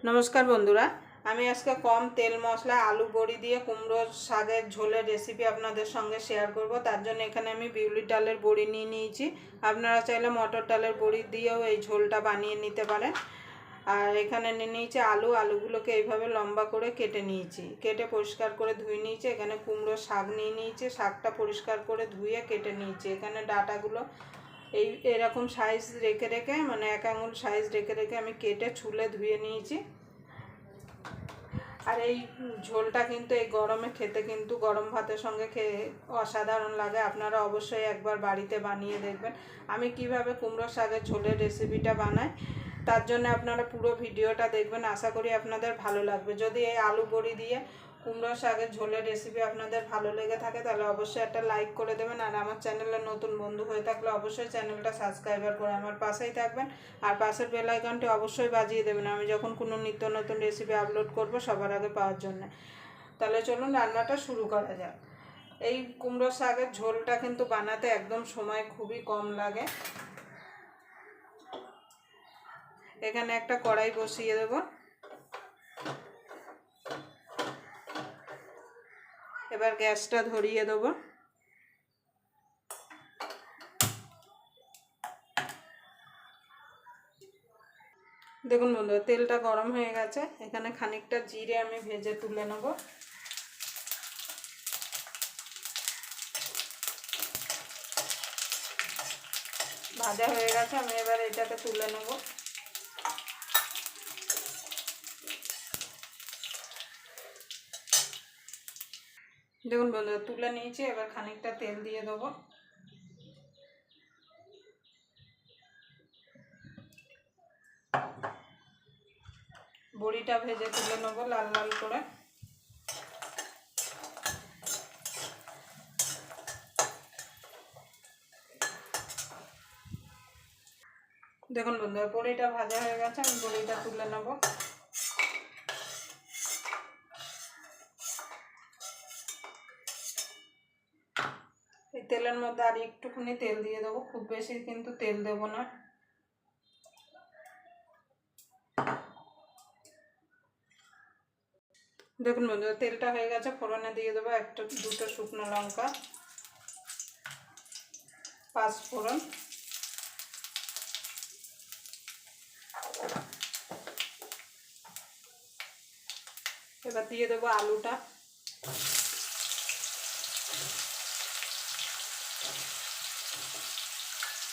नमस्कार बंधुरा আমি আজকে কম তেল মশলা আলু বড়ি দিয়ে কুমড়ো শাকের ঝোলের রেসিপি আপনাদের সঙ্গে শেয়ার করব। তার জন্য এখানে আমি বিউলির ডালের বড়ি নিয়ে নিয়েছি। আপনারা চাইলে মটর ডালের বড়ি দিয়েও এই ঝোলটা বানিয়ে নিতে পারেন। আর এখানে নিয়ে নিয়েছি আলুগুলোকে এইভাবে লম্বা করে কেটে নিয়েছি, কেটে পরিষ্কার করে ধুয়ে নিয়েছি। এখানে কুমড়ো শাক নিয়ে নিয়েছি, শাকটা পরিষ্কার করে ধুয়ে কেটে নিয়েছি। এখানে ডাঁটাগুলো এরকম সাইজ রেখে রেখে মানে 1 আঙুল সাইজ রেখে রেখে আমি কেটে ছুলে ধুয়ে নিয়েছি। আর এই ঝোলটা কিন্তু এই গরমে খেতে কিন্তু গরম ভাতের সঙ্গে খেয়ে অসাধারণ লাগে। আপনারা অবশ্যই একবার বাড়িতে বানিয়ে দেখবেন আমি কিভাবে কুমড়ো শাকের ঝোলের রেসিপিটা বানাই। তার জন্য আপনারা পুরো ভিডিওটা দেখবেন, আশা করি আপনাদের ভালো লাগবে। যদি এই আলু বড়ি দিয়ে কুমড়ো শাকের ঝোলের রেসিপি আপনাদের ভালো লেগে থাকে তাহলে অবশ্যই একটা লাইক করে দেবেন। আর আমার চ্যানেলে নতুন বন্ধু হয়ে থাকলে অবশ্যই চ্যানেলটা সাবস্ক্রাইবার করে আমার পাশেই থাকবেন। আর পাশের বেল আইকনটি অবশ্যই বাজিয়ে দেবেন আমি যখন কোনো নিত্য নতুন রেসিপি আপলোড করব সবার আগে পাওয়ার জন্য। তাহলে চলুন রান্নাটা শুরু করা যাক। এই কুমড়ো শাকের ঝোলটা কিন্তু বানাতে একদম সময় খুবই কম লাগে। এখানে একটা কড়াই বসিয়ে দেব। এবার গ্যাসটা ধরিয়ে দেব। দেখুন বন্ধুরা, তেলটা গরম হয়ে গেছে। এখানে খানিকটা জিরে আমি ভেজে তুলে নেব। ভাজা হয়ে গেছে, আমি এবার এটাকে তুলে নেব। দেখুন বন্ধুরা, তুলে নিয়েছি। এবার খানিকটা তেল দিয়ে দেবো। বড়িটা ভেজে তুলে নেবো লাল লাল করে। দেখুন বন্ধুরা, বড়িটা ভাজা হয়ে গেছে, আমি বড়িটা তুলে নেব। এই তেলের মধ্যে আর একটুখানি তেল দিয়ে দেবো, খুব বেশি কিন্তু তেল দেবো না। দেখুন বন্ধুরা, তেলটা হয়ে গেছে। ফোড়নে দিয়ে দেবো দুটো শুকনো লঙ্কা, 5 ফোড়ন, এবার দিয়ে দেবো আলুটা।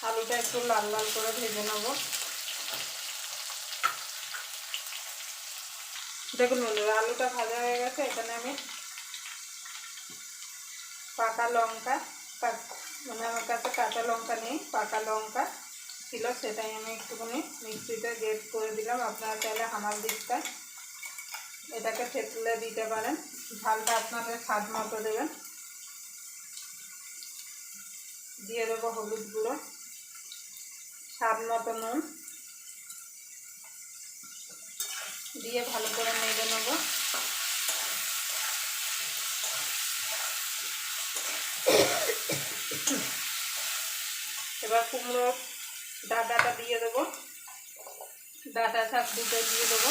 আলুটা একটু লাল লাল করে ভেজে নেব। দেখুন বন্ধুরা, আলুটা ভাজা হয়ে গেছে। এখানে আমি পাকা লঙ্কা, মানে আমার কাছে কাঁচা লঙ্কা নেই, পাকা লঙ্কা ছিল, সেটাই আমি একটুখানি মিক্সিতে গ্রেট করে দিলাম। আপনারা চাইলে হামাল দিকটা এটাকে থেতলে দিতে পারেন। ঝালটা আপনাদের স্বাদ মতো দেবেন। দিয়ে দেবো হলুদ গুঁড়ো, স্বাদ মতো নুন দিয়ে ভালো করে নেড়ে নেব। এবার কুমড়োর ডাঁটাটা দিয়ে দেবো, ডাঁটা শাক দুটো দিয়ে দেবো,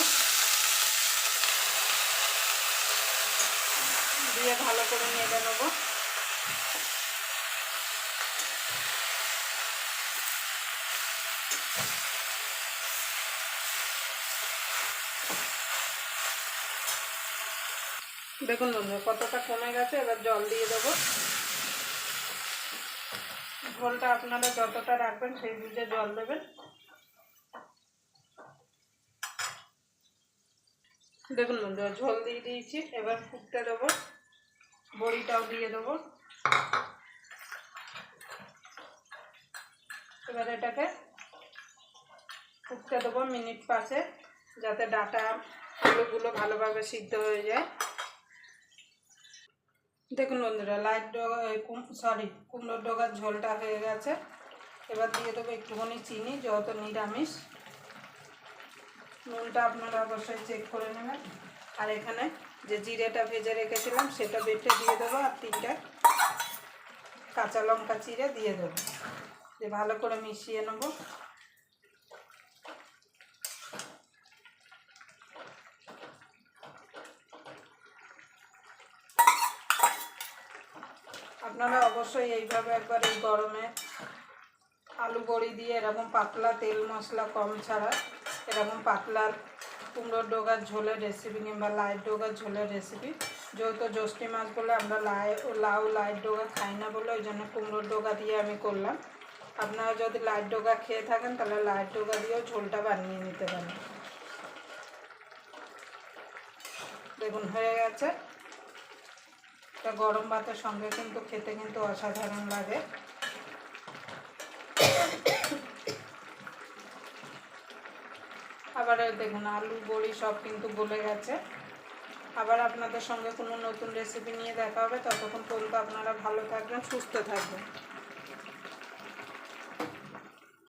দিয়ে ভালো করে নেড়ে নেব। দেখুন বন্ধু, কতটা কমে গেছে। এবার জল দিয়ে দেবো। ঝোলটা আপনারা যতটা রাখবেন সেই বুঝে জল দেবেন। দেখুন বন্ধু, ঝোল দিয়ে দিয়েছি। এবার ফুটতে দেবো। বড়িটাও দিয়ে দেবো। এবার এটাকে ফুটতে দেবো মিনিট 5, যাতে ডাঁটা আলুগুলো ভালোভাবে সিদ্ধ হয়ে যায়। দেখুন বন্ধুরা, কুমড়োর ডগার ঝোলটা হয়ে গেছে। এবার দিয়ে দেবো একটুখানি চিনি, যেহেতু নিরামিষ। নুনটা আপনারা অবশ্যই চেক করে নেবেন। আর এখানে যে জিরেটা ভেজে রেখেছিলাম সেটা বেটে দিয়ে দেবো। আর 3টা কাঁচা লঙ্কা চিড়ে দিয়ে দেবো, দিয়ে ভালো করে মিশিয়ে নেব। আপনারা অবশ্যই এইভাবে একবার এই গরমে আলু বড়ি দিয়ে এরকম পাতলা, তেল মশলা কম ছাড়া এরকম পাতলা কুমড়োর ডোগার ঝোলের রেসিপি কিংবা লাইট ডোগার ঝোলের রেসিপি, যেহেতু জ্যৈষ্ঠী মাস বলে আমরা লাউ লাইট ডোগা খাই না বলে ওই জন্য কুমড়োর ডোগা দিয়ে আমি করলাম। আপনারা যদি লাইট ডোগা খেয়ে থাকেন তাহলে লাইট ডোগা দিয়েও ঝোলটা বানিয়ে নিতে পারেন। দেখুন হয়ে গেছে। এটা গরম ভাতের সঙ্গে কিন্তু খেতে কিন্তু অসাধারণ লাগে। আবার দেখুন আলু বড়ি সব কিন্তু গলে গেছে। আবার আপনাদের সঙ্গে কোনো নতুন রেসিপি নিয়ে দেখা হবে। ততক্ষণ পর্যন্ত আপনারা ভালো থাকবেন, সুস্থ থাকবেন।